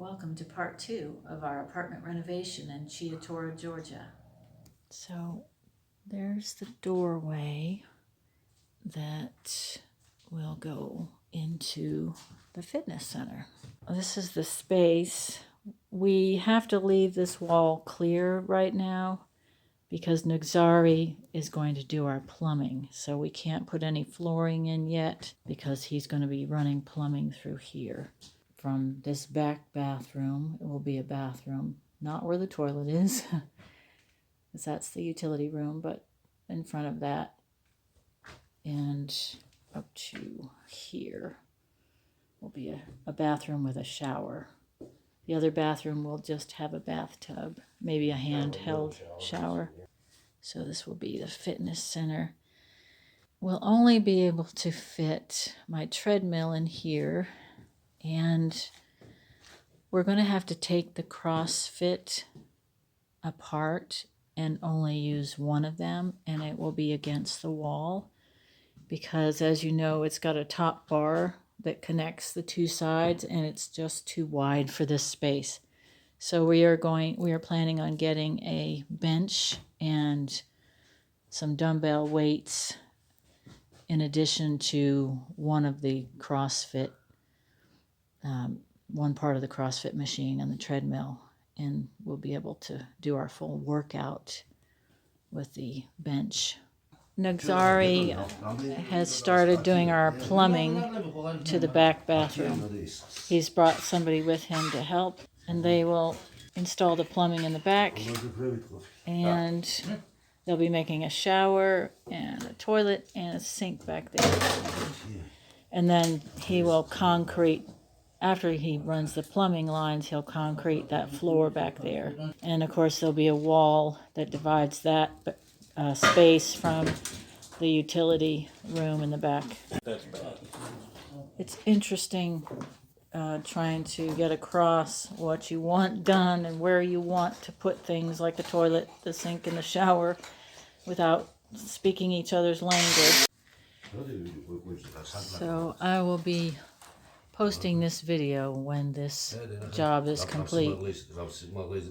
Welcome to part 2 of our apartment renovation in Chiatora, Georgia. So there's the doorway that will go into the fitness center. This is the space. We have to leave this wall clear right now because Nugzari is going to do our plumbing. So we can't put any flooring in yet because he's going to be running plumbing through here. From this back bathroom, it will be a bathroom, not where the toilet is, because that's the utility room, but in front of that and up to here will be a bathroom with a shower. The other bathroom will just have a bathtub, maybe a handheld shower. So this will be the fitness center. We'll only be able to fit my treadmill in here, and we're going to have to take the CrossFit apart and only use one of them, and it will be against the wall because, as you know, it's got a top bar that connects the two sides, and it's just too wide for this space. So we are planning on getting a bench and some dumbbell weights in addition to one of the CrossFit one part of the CrossFit machine and the treadmill, and we'll be able to do our full workout with the bench. Nugzari has started doing our plumbing to the back bathroom. He's brought somebody with him to help, and they will install the plumbing in the back, and they'll be making a shower and a toilet and a sink back there. And then he will concrete. After he runs the plumbing lines, he'll concrete that floor back there. And of course, there'll be a wall that divides that space from the utility room in the back. That's bad. It's interesting trying to get across what you want done and where you want to put things like the toilet, the sink, and the shower without speaking each other's language. So I will be posting this video when this job is complete.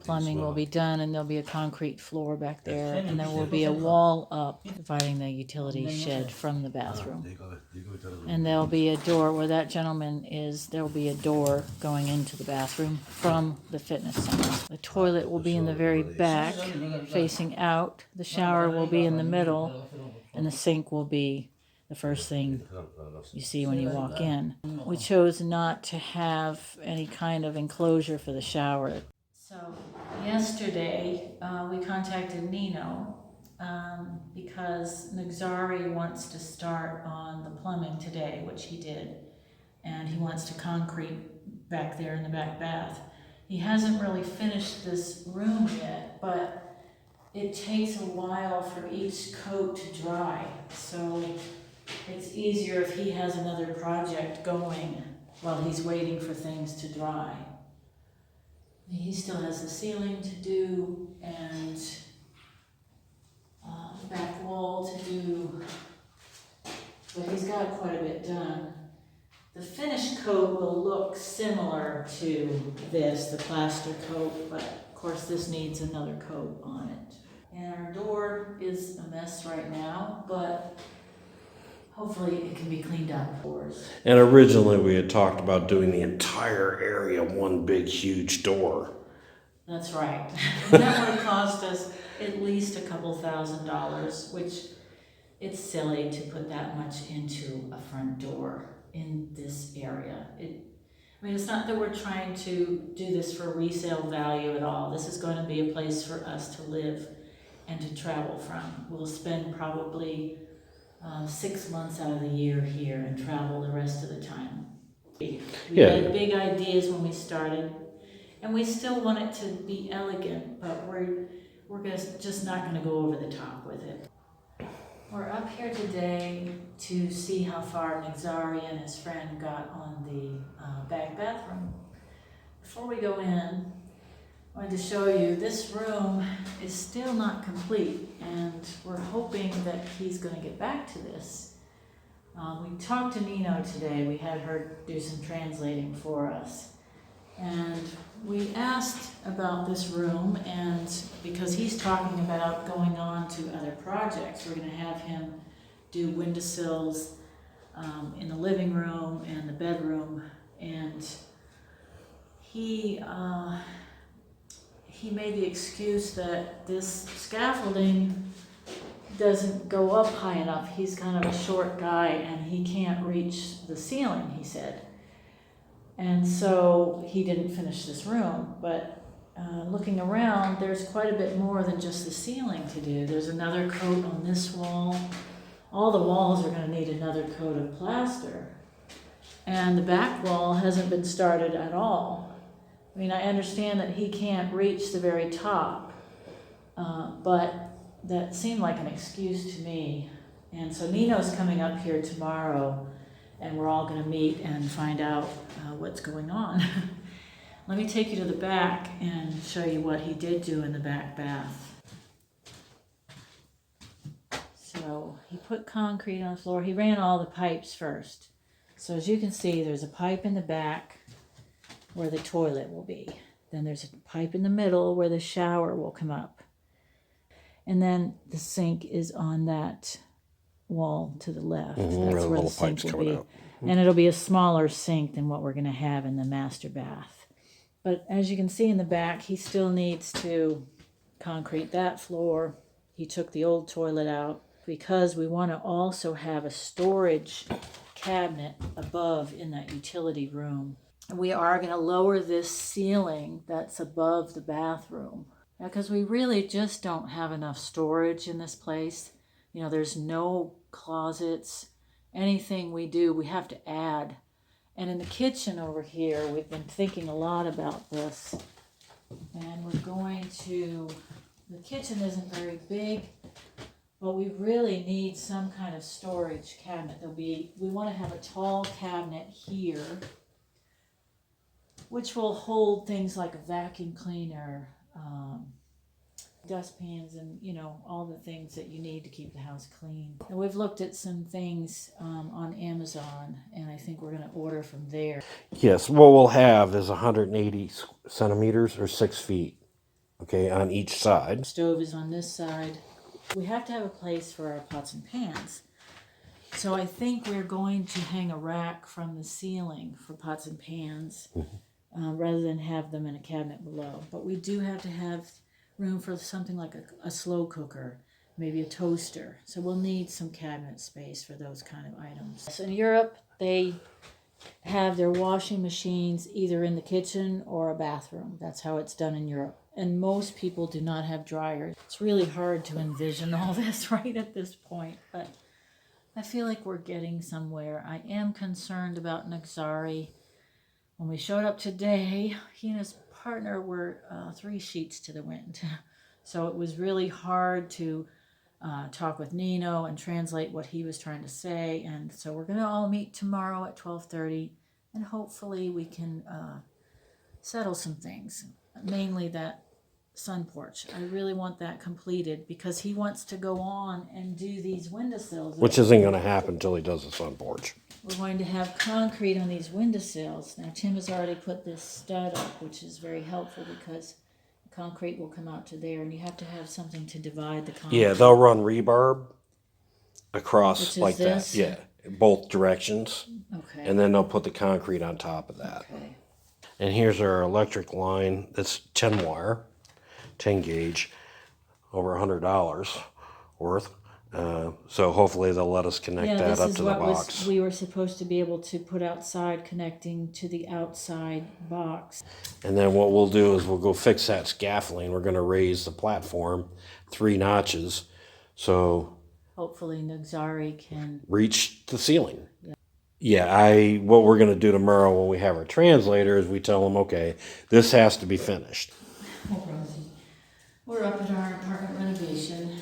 Plumbing will be done, and there'll be a concrete floor back there, and there will be a wall up dividing the utility shed from the bathroom. And there'll be a door where that gentleman is. There'll be a door going into the bathroom from the fitness center. The toilet will be in the very back, facing out. The shower will be in the middle, and the sink will be the first thing you see when you walk in. We chose not to have any kind of enclosure for the shower. So yesterday we contacted Nino because Nugzari wants to start on the plumbing today, which he did, and he wants to concrete back there in the back bath. He hasn't really finished this room yet, but it takes a while for each coat to dry, so it's easier if he has another project going while he's waiting for things to dry. He still has the ceiling to do and the back wall to do, but he's got quite a bit done. The finished coat will look similar to this, the plaster coat, but of course this needs another coat on it. And our door is a mess right now, but hopefully it can be cleaned up. And originally we had talked about doing the entire area one big huge door. That's right. And that would have cost us at least a couple $1,000s, which it's silly to put that much into a front door in this area. It's not that we're trying to do this for resale value at all. This is going to be a place for us to live and to travel from. We'll spend probably 6 months out of the year here and travel the rest of the time. We had big ideas when we started, and we still want it to be elegant, but we're just not going to go over the top with it. We're up here today to see how far Nugzari and his friend got on the back bathroom. Before we go in, I wanted to show you this room is still not complete, and we're hoping that he's going to get back to this. We talked to Nino today. We had her do some translating for us, and we asked about this room, and because he's talking about going on to other projects, we're gonna have him do windowsills in the living room and the bedroom, and he made the excuse that this scaffolding doesn't go up high enough. He's kind of a short guy and he can't reach the ceiling, he said. And so he didn't finish this room, but looking around, there's quite a bit more than just the ceiling to do. There's another coat on this wall. All the walls are gonna need another coat of plaster. And the back wall hasn't been started at all. I mean, I understand that he can't reach the very top, but that seemed like an excuse to me. And so Nino's coming up here tomorrow, and we're all gonna meet and find out what's going on. Let me take you to the back and show you what he did do in the back bath. So he put concrete on the floor. He ran all the pipes first. So as you can see, there's a pipe in the back where the toilet will be. Then there's a pipe in the middle where the shower will come up. And then the sink is on that wall to the left. That's where the sink will be. And it'll be a smaller sink than what we're going to have in the master bath. But as you can see in the back, he still needs to concrete that floor. He took the old toilet out because we want to also have a storage cabinet above in that utility room. We are going to lower this ceiling that's above the bathroom because we really just don't have enough storage in this place. You know, there's no closets. Anything we do, we have to add. And in the kitchen over here, we've been thinking a lot about this. And we're going to, the kitchen isn't very big, but we really need some kind of storage cabinet. We want to have a tall cabinet here, which will hold things like a vacuum cleaner, dustpans, and all the things that you need to keep the house clean. And we've looked at some things on Amazon, and I think we're going to order from there. Yes, what we'll have is 180 centimeters or 6 feet, okay, on each side. The stove is on this side. We have to have a place for our pots and pans. So I think we're going to hang a rack from the ceiling for pots and pans rather than have them in a cabinet below. But we do have to have room for something like a slow cooker, maybe a toaster. So we'll need some cabinet space for those kind of items. So in Europe, they have their washing machines either in the kitchen or a bathroom. That's how it's done in Europe. And most people do not have dryers. It's really hard to envision all this right at this point, but I feel like we're getting somewhere. I am concerned about Nagzari. When we showed up today, he and his partner were 3 sheets to the wind. So it was really hard to talk with Nino and translate what he was trying to say. And so we're going to all meet tomorrow at 12:30, and hopefully we can settle some things, mainly that sun porch. I really want that completed because he wants to go on and do these windowsills. Which isn't going to happen until he does the sun porch. We're going to have concrete on these windowsills. Now Tim has already put this stud up, which is very helpful because the concrete will come out to there, and you have to have something to divide the concrete. Yeah, they'll run rebarb across Which like is this? that. Yeah, both directions. Okay. And then they'll put the concrete on top of that. Okay. And here's our electric line. That's 10 wire, 10 gauge, over $100 worth. So hopefully they'll let us connect that up to the box. We were supposed to be able to put outside, connecting to the outside box. And then what we'll do is we'll go fix that scaffolding. We're going to raise the platform 3 notches so Hopefully Nagzari can reach the ceiling. Yeah, what we're going to do tomorrow when we have our translator is we tell them, okay, this has to be finished. Hi, Rosie. We're up at our apartment renovation.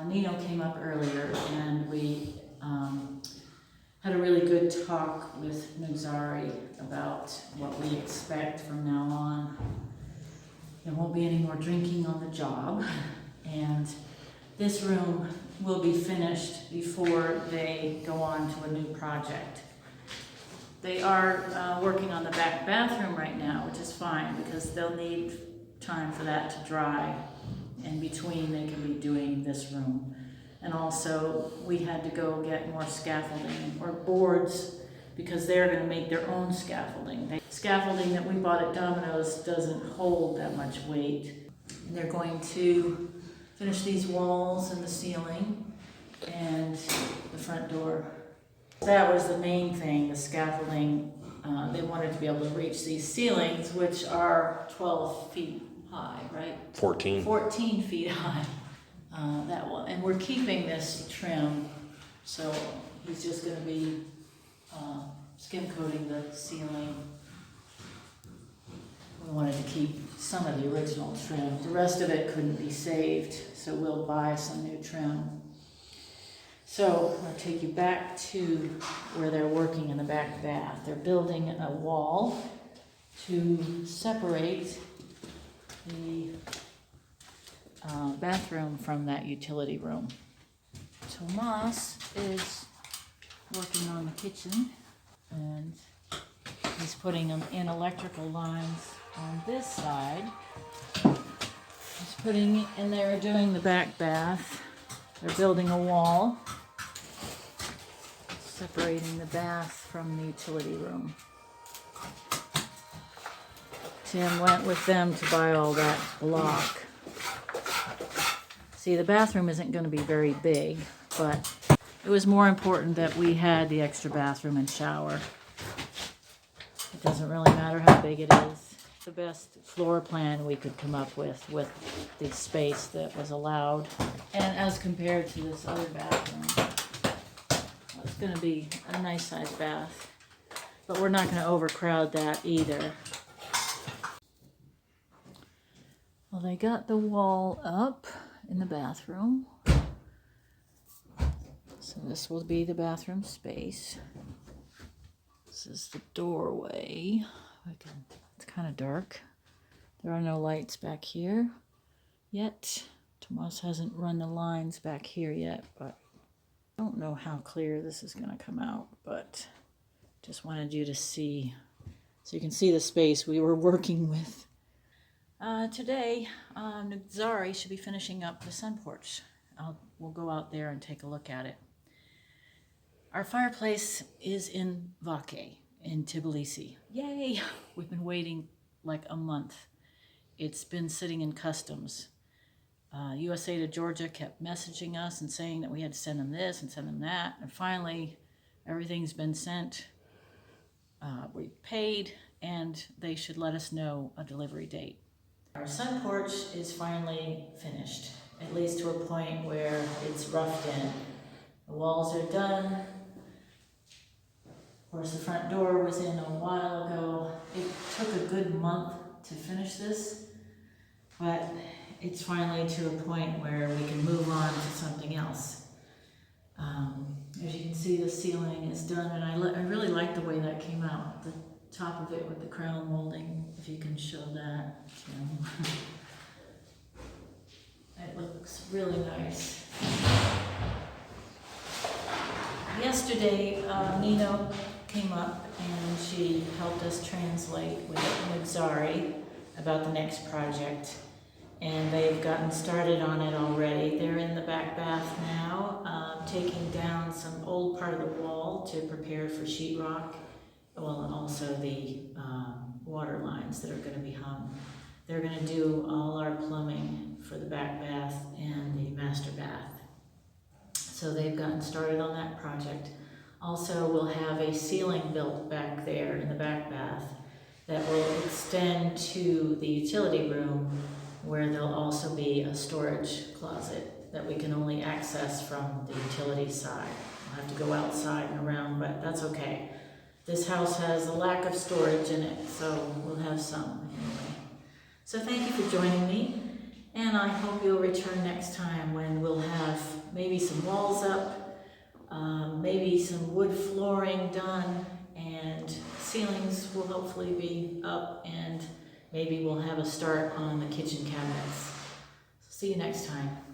Nino came up earlier, and we had a really good talk with Nagzari about what we expect from now on. There won't be any more drinking on the job, and this room will be finished before they go on to a new project. They are working on the back bathroom right now, which is fine because they'll need time for that to dry. In between, they can be doing this room. And also, we had to go get more scaffolding or boards because they're going to make their own scaffolding. Scaffolding that we bought at Domino's doesn't hold that much weight. And they're going to finish these walls and the ceiling and the front door. That was the main thing, the scaffolding. They wanted to be able to reach these ceilings, which are 12 feet high, right? 14. 14 feet high. That one, and we're keeping this trim, so he's just going to be skim coating the ceiling. We wanted to keep some of the original trim. The rest of it couldn't be saved, so we'll buy some new trim. So I'll take you back to where they're working in the back bath. They're building a wall to separate the bathroom from that utility room. Tomas is working on the kitchen, and he's putting in electrical lines on this side. He's putting, and they're doing the back bath. They're building a wall separating the bath from the utility room. Tim went with them to buy all that block. See, the bathroom isn't going to be very big, but it was more important that we had the extra bathroom and shower. It doesn't really matter how big it is. The best floor plan we could come up with the space that was allowed. And as compared to this other bathroom, it's going to be a nice sized bath, but we're not going to overcrowd that either. Well, they got the wall up in the bathroom. So this will be the bathroom space. This is the doorway. It's kind of dark. There are no lights back here yet. Tomas hasn't run the lines back here yet, but I don't know how clear this is going to come out, but just wanted you to see, so you can see the space we were working with. Today, Zari should be finishing up the sun porch. We'll go out there and take a look at it. Our fireplace is in Vaque, in Tbilisi. Yay! We've been waiting like a month. It's been sitting in customs. USA to Georgia kept messaging us and saying that we had to send them this and send them that. And finally, everything's been sent. We paid, and they should let us know a delivery date. Our sun porch is finally finished, at least to a point where it's roughed in. The walls are done. Of course, the front door was in a while ago. It took a good month to finish this, but it's finally to a point where we can move on to something else. As you can see, the ceiling is done, and I really like the way that came out. The top of it with the crown molding, if you can show that. It looks really nice. Yesterday, Nino came up and she helped us translate with Zari about the next project. And they've gotten started on it already. They're in the back bath now, taking down some old part of the wall to prepare for sheetrock. Well, and also the water lines that are going to be hung. They're going to do all our plumbing for the back bath and the master bath. So they've gotten started on that project. Also, we'll have a ceiling built back there in the back bath that will extend to the utility room, where there'll also be a storage closet that we can only access from the utility side. We'll have to go outside and around, but that's okay. This house has a lack of storage in it, so we'll have some anyway. So thank you for joining me, and I hope you'll return next time when we'll have maybe some walls up, maybe some wood flooring done, and ceilings will hopefully be up, and maybe we'll have a start on the kitchen cabinets. See you next time.